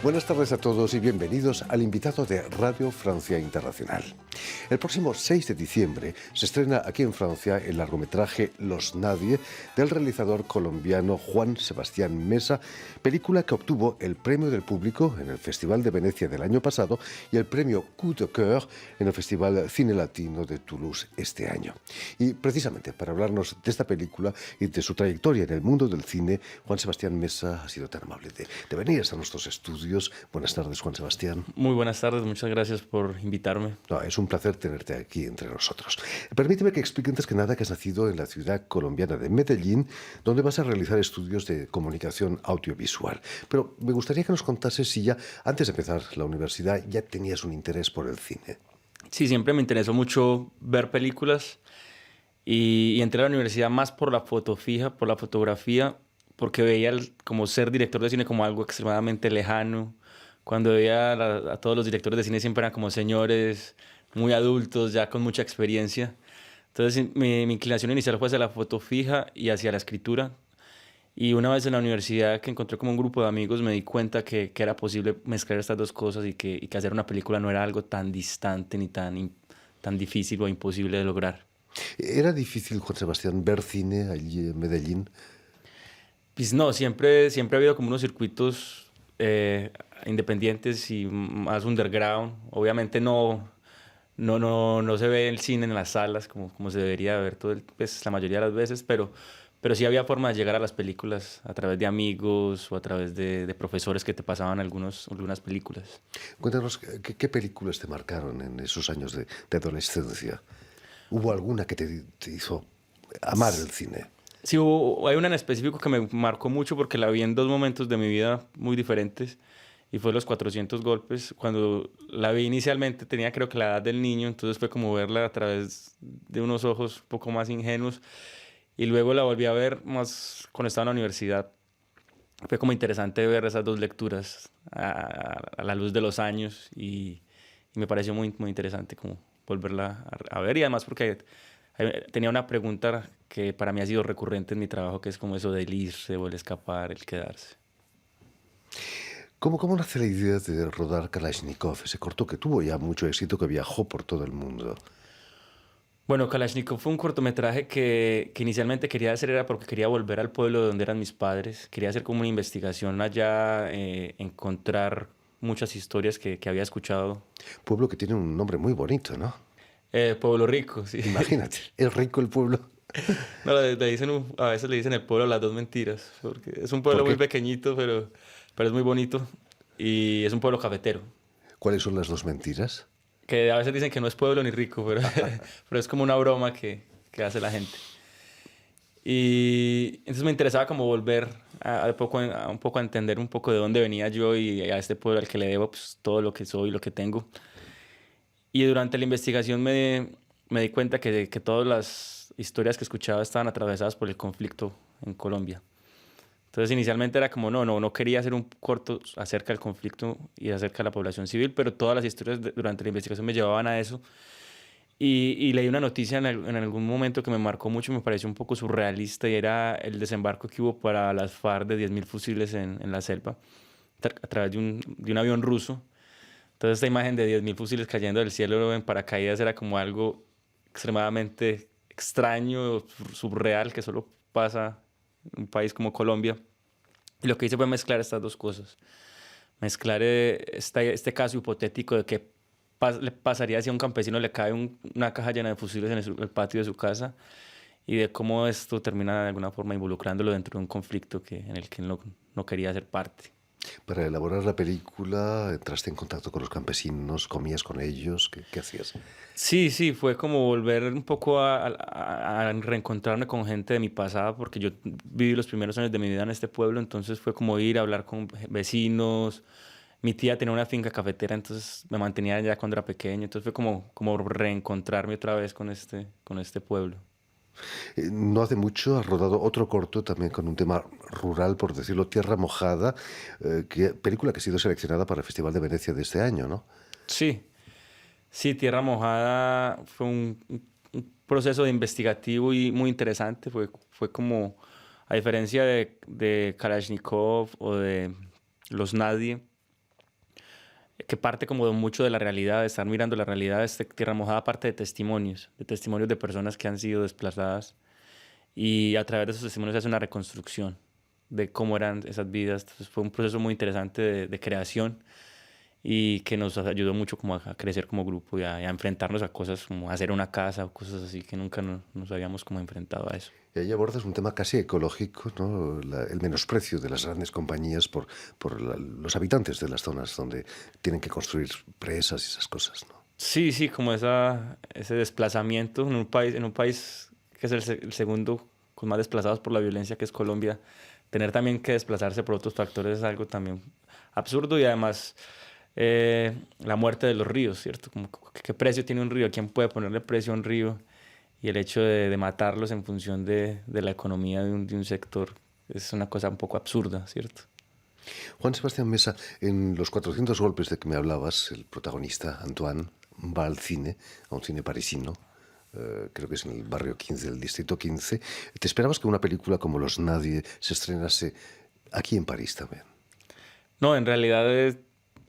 Buenas tardes a todos y bienvenidos al invitado de Radio Francia Internacional. El próximo 6 de diciembre se estrena aquí en Francia el largometraje Los Nadie del realizador colombiano Juan Sebastián Mesa, película que obtuvo el premio del público en el Festival de Venecia del año pasado y el premio Coup de Cœur en el Festival Cine Latino de Toulouse este año. Y precisamente para hablarnos de esta película y de su trayectoria en el mundo del cine, Juan Sebastián Mesa ha sido tan amable de venir a nuestros estudios. Buenas tardes, Juan Sebastián. Muy buenas tardes, muchas gracias por invitarme. No, es un placer tenerte aquí entre nosotros. Permíteme que explique antes que nada que has nacido en la ciudad colombiana de Medellín, donde vas a realizar estudios de comunicación audiovisual. Pero me gustaría que nos contases si ya, antes de empezar la universidad, ya tenías un interés por el cine. Sí, siempre me interesó mucho ver películas y entré a la universidad más por la foto fija, por la fotografía, porque veía como ser director de cine como algo extremadamente lejano. Cuando veía a todos los directores de cine siempre eran como señores muy adultos, ya con mucha experiencia. Entonces mi inclinación inicial fue hacia la foto fija y hacia la escritura. Y una vez en la universidad que encontré como un grupo de amigos me di cuenta que era posible mezclar estas dos cosas y que hacer una película no era algo tan distante ni tan difícil o imposible de lograr. ¿Era difícil, Juan Sebastián, ver cine allí en Medellín? Pues no, siempre ha habido como unos circuitos independientes y más underground. Obviamente no se ve el cine en las salas como se debería ver pues, la mayoría de las veces, pero sí había forma de llegar a las películas a través de amigos o a través de profesores que te pasaban algunas películas. Cuéntanos, ¿qué películas te marcaron en esos años de adolescencia? ¿Hubo alguna que te hizo amar el cine? Sí, hay una en específico que me marcó mucho porque la vi en dos momentos de mi vida muy diferentes y fue Los 400 golpes. Cuando la vi inicialmente tenía creo que la edad del niño, entonces fue como verla a través de unos ojos un poco más ingenuos y luego la volví a ver más cuando estaba en la universidad. Fue como interesante ver esas dos lecturas a la luz de los años y me pareció muy interesante como volverla a ver y además porque tenía una pregunta que para mí ha sido recurrente en mi trabajo, que es como eso del irse o el escapar, el quedarse. ¿Cómo nace la idea de rodar Kalashnikov, ese corto que tuvo ya mucho éxito, que viajó por todo el mundo? Bueno, Kalashnikov fue un cortometraje que inicialmente quería hacer era porque quería volver al pueblo de donde eran mis padres. Quería hacer como una investigación allá, encontrar muchas historias que había escuchado. Pueblo que tiene un nombre muy bonito, ¿no? Pueblo Rico, sí. Imagínate, ¿es rico el pueblo? No, a veces le dicen el pueblo las dos mentiras, porque es un pueblo muy pequeñito, pero es muy bonito y es un pueblo cafetero. ¿Cuáles son las dos mentiras? Que a veces dicen que no es pueblo ni rico, pero es como una broma que hace la gente. Y entonces me interesaba como volver un poco a entender un poco de dónde venía yo y a este pueblo al que le debo pues, todo lo que soy y lo que tengo. Y durante la investigación me di cuenta que todas las historias que escuchaba estaban atravesadas por el conflicto en Colombia. Entonces inicialmente era como no quería hacer un corto acerca del conflicto y acerca de la población civil, pero todas las historias durante la investigación me llevaban a eso. Y leí una noticia en algún momento que me marcó mucho, me pareció un poco surrealista y era el desembarco que hubo para las FARC de 10.000 fusiles en la selva a través de un avión ruso. Entonces esta imagen de 10.000 fusiles cayendo del cielo en paracaídas era como algo extremadamente extraño, surreal, que solo pasa en un país como Colombia. Y lo que hice fue mezclar estas dos cosas. Mezclar este caso hipotético de qué le pasaría si a un campesino le cae una caja llena de fusiles en el patio de su casa y de cómo esto termina de alguna forma involucrándolo dentro de un conflicto en el que él no quería ser parte. Para elaborar la película, entraste en contacto con los campesinos, comías con ellos, ¿qué hacías? Sí, fue como volver un poco a reencontrarme con gente de mi pasado, porque yo viví los primeros años de mi vida en este pueblo, entonces fue como ir a hablar con vecinos. Mi tía tenía una finca cafetera, entonces me mantenía allá cuando era pequeño, entonces fue como reencontrarme otra vez con este pueblo. No hace mucho has rodado otro corto también con un tema rural, por decirlo, Tierra Mojada, película que ha sido seleccionada para el Festival de Venecia de este año, ¿no? Sí, Tierra Mojada fue un proceso de investigativo y muy interesante, fue como, a diferencia de Kalashnikov o de Los Nadie, que parte como de mucho de la realidad, de estar mirando la realidad de Tierra Mojada, parte de testimonios de personas que han sido desplazadas y a través de esos testimonios se hace una reconstrucción de cómo eran esas vidas. Entonces fue un proceso muy interesante de creación y que nos ayudó mucho como a crecer como grupo y a enfrentarnos a cosas como hacer una casa o cosas así que nunca nos habíamos como enfrentado a eso. Y ahí abordas un tema casi ecológico, ¿no? El menosprecio de las grandes compañías por los habitantes de las zonas donde tienen que construir presas y esas cosas, ¿no? Sí, sí, como ese desplazamiento en un país que es el segundo con más desplazados por la violencia, que es Colombia, tener también que desplazarse por otros factores es algo también absurdo y además la muerte de los ríos, ¿cierto? Como, ¿qué precio tiene un río? ¿Quién puede ponerle precio a un río? Y el hecho de matarlos en función de la economía de un sector es una cosa un poco absurda, ¿cierto? Juan Sebastián Mesa, en Los 400 golpes de que me hablabas, el protagonista, Antoine, va al cine, a un cine parisino, creo que es en el barrio 15 del distrito 15. ¿Te esperabas que una película como Los Nadie se estrenase aquí en París también? No, en realidad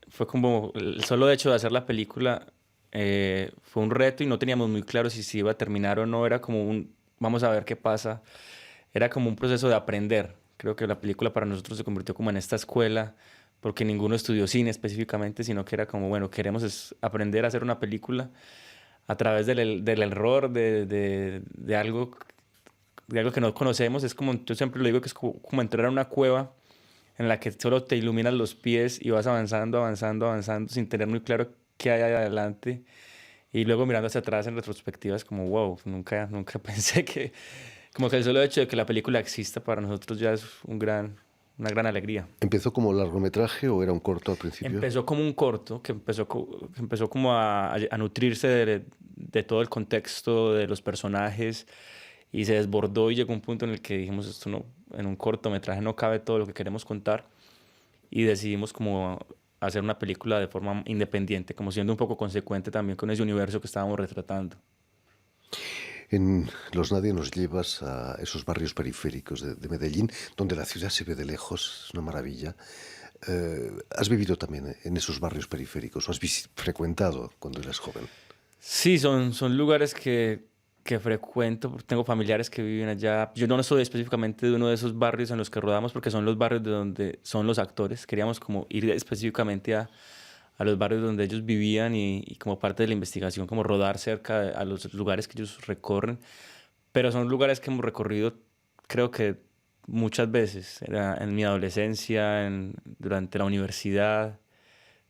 fue como el solo hecho de hacer la película fue un reto y no teníamos muy claro si se iba a terminar o no. Era como vamos a ver qué pasa. Era como un proceso de aprender. Creo que la película para nosotros se convirtió como en esta escuela, porque ninguno estudió cine específicamente, sino que era como, bueno, queremos aprender a hacer una película a través del error, de algo que no conocemos. Es como, yo siempre lo digo, que es como entrar a una cueva en la que solo te iluminan los pies y vas avanzando, avanzando, avanzando, sin tener muy claro qué hay adelante. Y luego mirando hacia atrás en retrospectiva es como, wow, nunca pensé que, como que el solo hecho de que la película exista para nosotros ya es una gran alegría. ¿Empezó como largometraje o era un corto al principio? Empezó como un corto que empezó como a nutrirse de todo el contexto de los personajes y se desbordó y llegó un punto en el que dijimos, esto no, en un cortometraje no cabe todo lo que queremos contar y decidimos como hacer una película de forma independiente, como siendo un poco consecuente también con ese universo que estábamos retratando. En Los Nadie nos llevas a esos barrios periféricos de Medellín, donde la ciudad se ve de lejos, es una maravilla. ¿Has vivido también en esos barrios periféricos o has frecuentado cuando eras joven? Sí, son lugares que frecuento, porque tengo familiares que viven allá. Yo no soy específicamente de uno de esos barrios en los que rodamos, porque son los barrios de donde son los actores. Queríamos como ir específicamente a los barrios donde ellos vivían y como parte de la investigación, como rodar cerca a los lugares que ellos recorren. Pero son lugares que hemos recorrido, creo que muchas veces. Era en mi adolescencia, durante la universidad.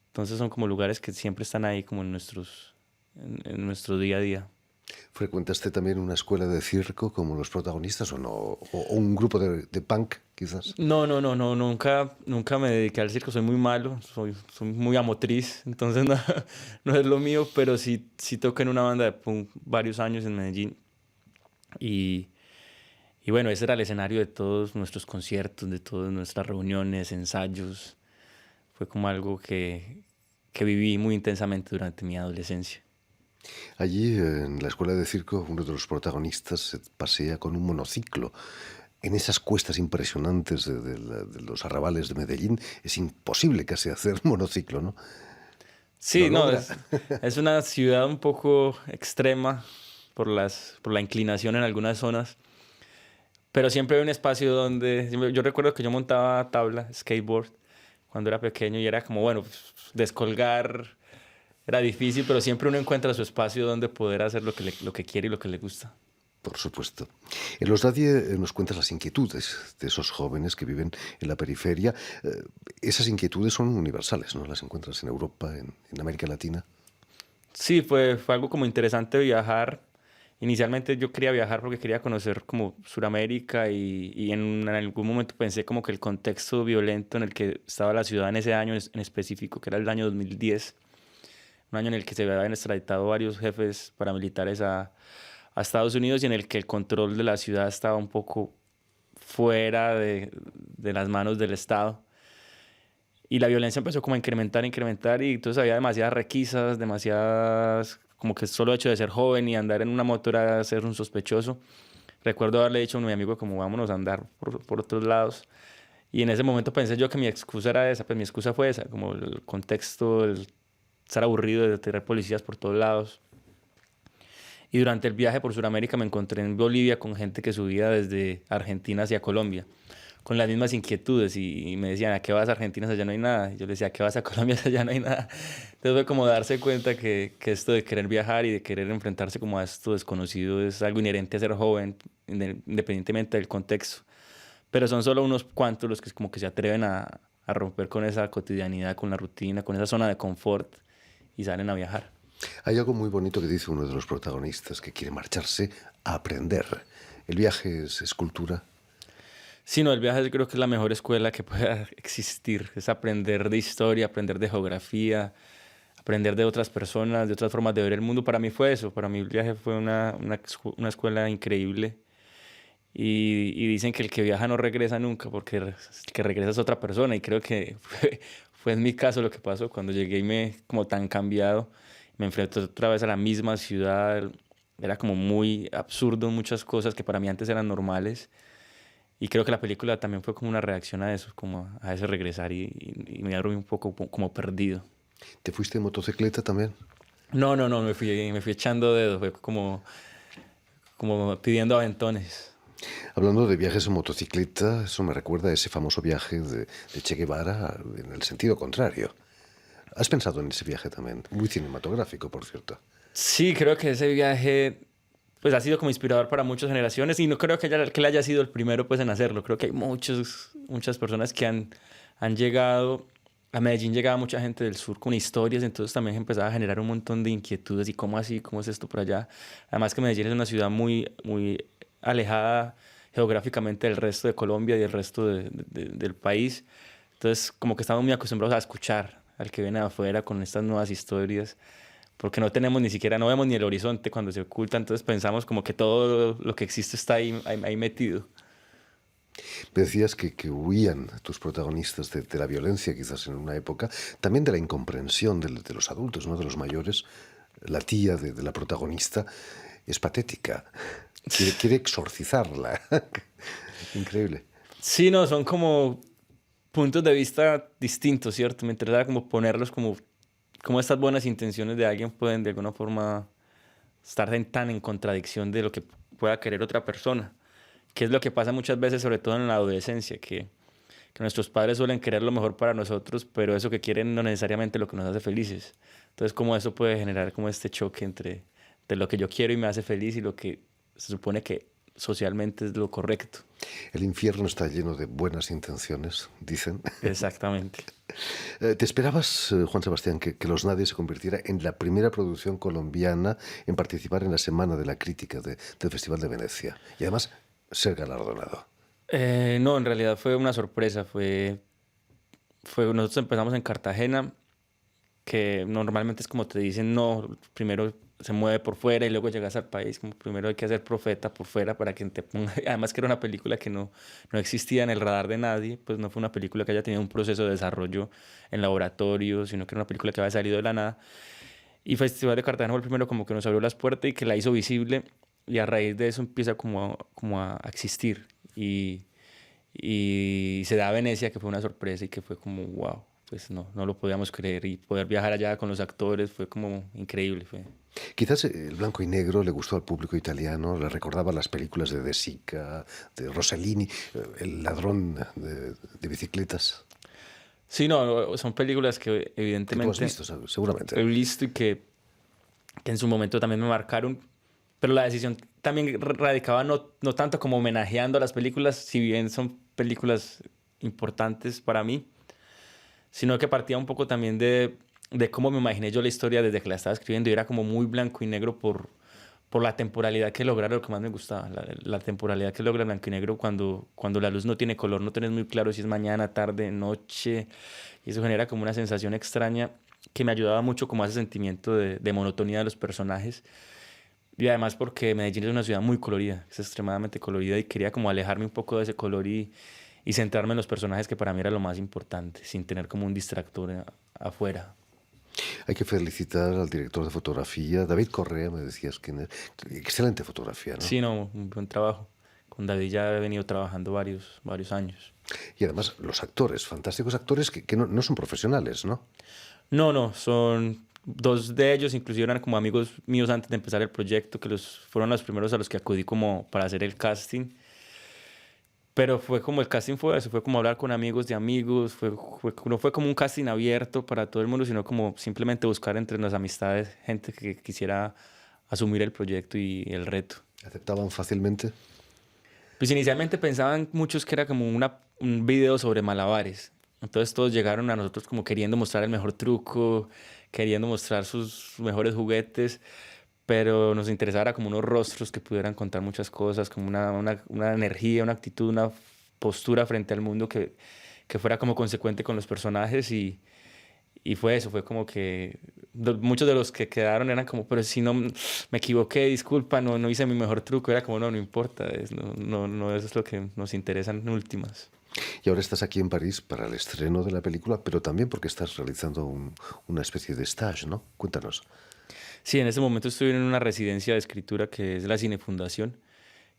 Entonces son como lugares que siempre están ahí como en nuestro día a día. ¿Frecuentaste también una escuela de circo como los protagonistas o no? ¿O un grupo de punk, quizás? No, nunca me dediqué al circo, soy muy malo, soy muy amotriz, entonces no, no es lo mío, pero sí toqué en una banda de punk varios años en Medellín y, y bueno, ese era el escenario de todos nuestros conciertos, de todas nuestras reuniones, ensayos, fue como algo que viví muy intensamente durante mi adolescencia. Allí, en la escuela de circo, uno de los protagonistas se pasea con un monociclo. En esas cuestas impresionantes de los arrabales de Medellín, es imposible casi hacer monociclo, ¿no? Lo Sí, no, logra. es una ciudad un poco extrema por la inclinación en algunas zonas. Pero siempre hay un espacio donde... Yo recuerdo que yo montaba tabla, skateboard, cuando era pequeño y era como, bueno, pues, descolgar era difícil, pero siempre uno encuentra su espacio donde poder hacer lo que quiere y lo que le gusta. Por supuesto. En Los Nadie nos cuentas las inquietudes de esos jóvenes que viven en la periferia. Esas inquietudes son universales, ¿no? Las encuentras en Europa, en América Latina. Sí, fue algo como interesante viajar. Inicialmente yo quería viajar porque quería conocer como Sudamérica y en algún momento pensé como que el contexto violento en el que estaba la ciudad en ese año en específico, que era el año 2010, un año en el que se habían extraditado varios jefes paramilitares a Estados Unidos y en el que el control de la ciudad estaba un poco fuera de las manos del Estado. Y la violencia empezó como a incrementar y entonces había demasiadas requisas, demasiadas, como que solo el hecho de ser joven y andar en una moto era ser un sospechoso. Recuerdo haberle dicho a mi amigo como vámonos a andar por otros lados Y en ese momento pensé yo que mi excusa era esa, pues mi excusa fue esa, como el contexto, el estar aburrido de tener policías por todos lados. Y durante el viaje por Sudamérica me encontré en Bolivia con gente que subía desde Argentina hacia Colombia, con las mismas inquietudes y me decían, ¿a qué vas a Argentina? Allá no hay nada. Y yo les decía, ¿a qué vas a Colombia? Allá no hay nada. Entonces fue como darse cuenta que esto de querer viajar y de querer enfrentarse como a esto desconocido es algo inherente a ser joven, independientemente del contexto. Pero son solo unos cuantos los que como que se atreven a romper con esa cotidianidad, con la rutina, con esa zona de confort y salen a viajar. Hay algo muy bonito que dice uno de los protagonistas que quiere marcharse a aprender. ¿El viaje es cultura? Sí, no, el viaje yo creo que es la mejor escuela que pueda existir. Es aprender de historia, aprender de geografía, aprender de otras personas, de otras formas de ver el mundo. Para mí fue eso. Para mí el viaje fue una escuela increíble. Y dicen que el que viaja no regresa nunca porque el que regresa es otra persona. Y creo que fue en mi caso lo que pasó cuando llegué y me como tan cambiado. Me enfrenté otra vez a la misma ciudad. Era como muy absurdo muchas cosas que para mí antes eran normales. Y creo que la película también fue como una reacción a eso, como a ese regresar y me agarró un poco como perdido. ¿Te fuiste en motocicleta también? No, no, no, me fui echando dedos, fue como pidiendo aventones. Hablando de viajes en motocicleta, eso me recuerda a ese famoso viaje de Che Guevara en el sentido contrario. ¿Has pensado en ese viaje también? Muy cinematográfico, por cierto. Sí, creo que ese viaje pues ha sido como inspirador para muchas generaciones y no creo que él haya sido el primero pues en hacerlo. Creo que hay muchas personas que han llegado. A Medellín llegaba mucha gente del sur con historias, entonces también empezaba a generar un montón de inquietudes y cómo así, cómo es esto por allá. Además que Medellín es una ciudad muy alejada geográficamente del resto de Colombia y del resto del país. Entonces como que estamos muy acostumbrados a escuchar al que viene de afuera con estas nuevas historias porque no tenemos ni siquiera, no vemos ni el horizonte cuando se oculta, entonces pensamos como que todo lo que existe está ahí metido. Me decías que huían tus protagonistas de la violencia, quizás en una época, también de la incomprensión de los adultos, ¿no? De los mayores. La tía de la protagonista es patética, quiere exorcizarla. Increíble. Sí, no, son como puntos de vista distintos, ¿cierto? Me interesa como ponerlos como estas buenas intenciones de alguien pueden de alguna forma estar tan en contradicción de lo que pueda querer otra persona, que es lo que pasa muchas veces, sobre todo en la adolescencia, que nuestros padres suelen querer lo mejor para nosotros, pero eso que quieren no necesariamente lo que nos hace felices. Entonces, como eso puede generar como este choque entre de lo que yo quiero y me hace feliz y lo que se supone que socialmente es lo correcto. El infierno está lleno de buenas intenciones, dicen. Exactamente. ¿Te esperabas, Juan Sebastián, que Los Nadie se convirtiera en la primera producción colombiana en participar en la Semana de la Crítica del Festival de Venecia? Y además, ser galardonado. No, en realidad fue una sorpresa. Nosotros empezamos en Cartagena, que normalmente es como te dicen, no, primero se mueve por fuera y luego llegas al país, como primero hay que hacer profeta por fuera para que te ponga, además que era una película que no existía en el radar de nadie, pues no fue una película que haya tenido un proceso de desarrollo en laboratorio, sino que era una película que había salido de la nada. Y Festival de Cartagena fue el primero como que nos abrió las puertas y que la hizo visible y a raíz de eso empieza como a existir y se da a Venecia, que fue una sorpresa y que fue como wow, pues no lo podíamos creer y poder viajar allá con los actores fue como increíble. Quizás el blanco y negro le gustó al público italiano, le recordaba las películas de De Sica, de Rossellini, El ladrón de bicicletas. Sí, no, son películas que Que tú has evidentemente visto, seguramente. he visto y que en su momento también me marcaron, pero la decisión también radicaba no tanto como homenajeando a las películas, si bien son películas importantes para mí, sino que partía un poco también de cómo me imaginé yo la historia desde que la estaba escribiendo y era como muy blanco y negro por la temporalidad que logra, lo que más me gustaba, la temporalidad que logra blanco y negro cuando la luz no tiene color, no tienes muy claro si es mañana, tarde, noche, y eso genera como una sensación extraña que me ayudaba mucho como a ese sentimiento de monotonía de los personajes. Y además porque Medellín es una ciudad muy colorida, es extremadamente colorida y quería como alejarme un poco de ese color y centrarme en los personajes que para mí era lo más importante, sin tener como un distractor afuera. Hay que felicitar al director de fotografía, David Correa, me decías quién es. Excelente fotografía, ¿no? Sí, no, un buen trabajo. con David ya he venido trabajando varios años. Y además los actores, fantásticos actores que no son profesionales, ¿no? No, son dos de ellos, inclusive eran como amigos míos antes de empezar el proyecto, que fueron los primeros a los que acudí como para hacer el casting. Pero fue como el casting fue eso, fue como hablar con amigos de amigos, no fue como un casting abierto para todo el mundo, sino como simplemente buscar entre las amistades gente que quisiera asumir el proyecto y el reto. ¿Aceptaban fácilmente? Pues inicialmente pensaban muchos que era como un video sobre malabares. Entonces todos llegaron a nosotros como queriendo mostrar el mejor truco, queriendo mostrar sus mejores juguetes, pero nos interesaba como unos rostros que pudieran contar muchas cosas, como una energía, una actitud, una postura frente al mundo que fuera como consecuente con los personajes y fue eso, fue como que muchos de los que quedaron eran como, pero si no me equivoqué, disculpa, no hice mi mejor truco, era como, no importa, no, eso es lo que nos interesa en últimas. Y ahora estás aquí en París para el estreno de la película, pero también porque estás realizando una especie de stage, ¿no? Cuéntanos. Sí, en ese momento estoy en una residencia de escritura que es la Cinefundación,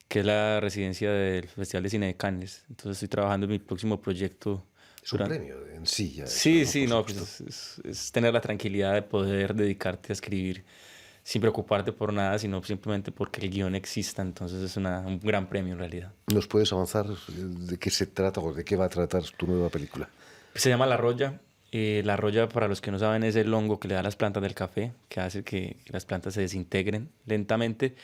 que es la residencia del Festival de Cine de Cannes. Entonces estoy trabajando en mi próximo proyecto. Es un premio en sí, ya. Sí, eso, sí, ¿no? no, pues es tener la tranquilidad de poder dedicarte a escribir sin preocuparte por nada, sino simplemente porque el guión exista. Entonces es un gran premio en realidad. ¿Nos puedes avanzar de qué se trata o de qué va a tratar tu nueva película? Se llama La Roya. La roya, para los que no saben, es el hongo que le da a las plantas del café, que hace que las plantas se desintegren lentamente.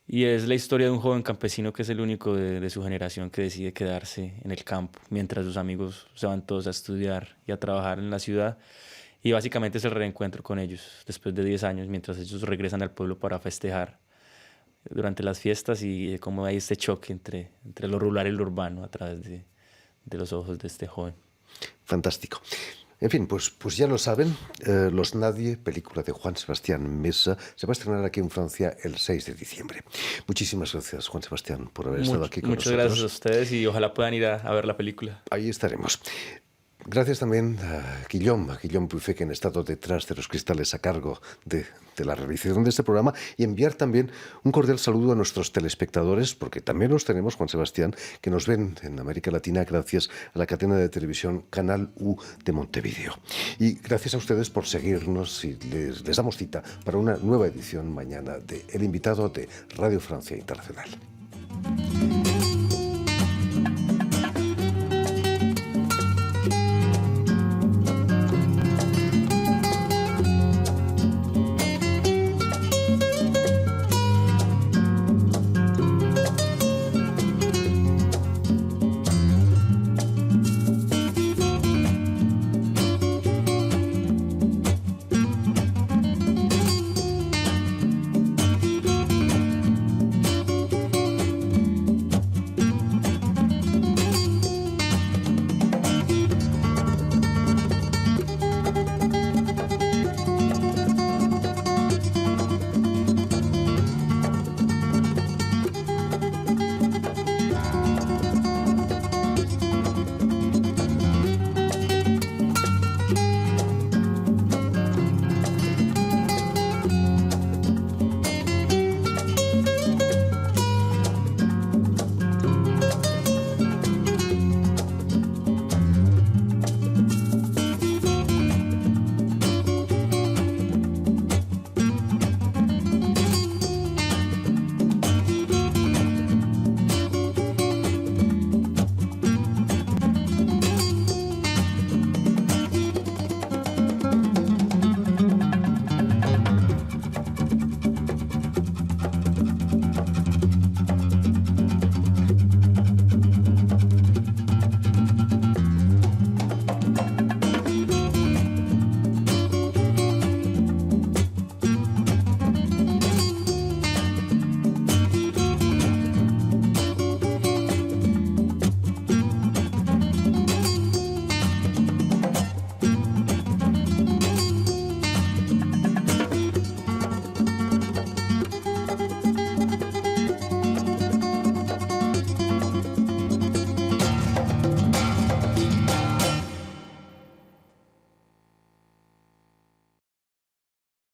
Y es la historia de un joven campesino que es el único de su generación que decide quedarse en el campo, mientras sus amigos se van todos a estudiar y a trabajar en la ciudad. Y básicamente es el reencuentro con ellos, después de 10 años, mientras ellos regresan al pueblo para festejar durante las fiestas y cómo hay este choque entre lo rural y lo urbano a través de los ojos de este joven. Fantástico. En fin, pues ya lo saben, Los Nadie, película de Juan Sebastián Mesa, se va a estrenar aquí en Francia el 6 de diciembre. Muchísimas gracias, Juan Sebastián, por haber estado aquí con Muchas nosotros. gracias a ustedes y ojalá puedan ir a ver la película. Ahí estaremos. Gracias también a Guillaume Buffet, que han estado detrás de los cristales a cargo de la realización de este programa, y enviar también un cordial saludo a nuestros telespectadores, porque también los tenemos, Juan Sebastián, que nos ven en América Latina gracias a la cadena de televisión Canal U de Montevideo. Y gracias a ustedes por seguirnos y les damos cita para una nueva edición mañana de El Invitado de Radio Francia Internacional.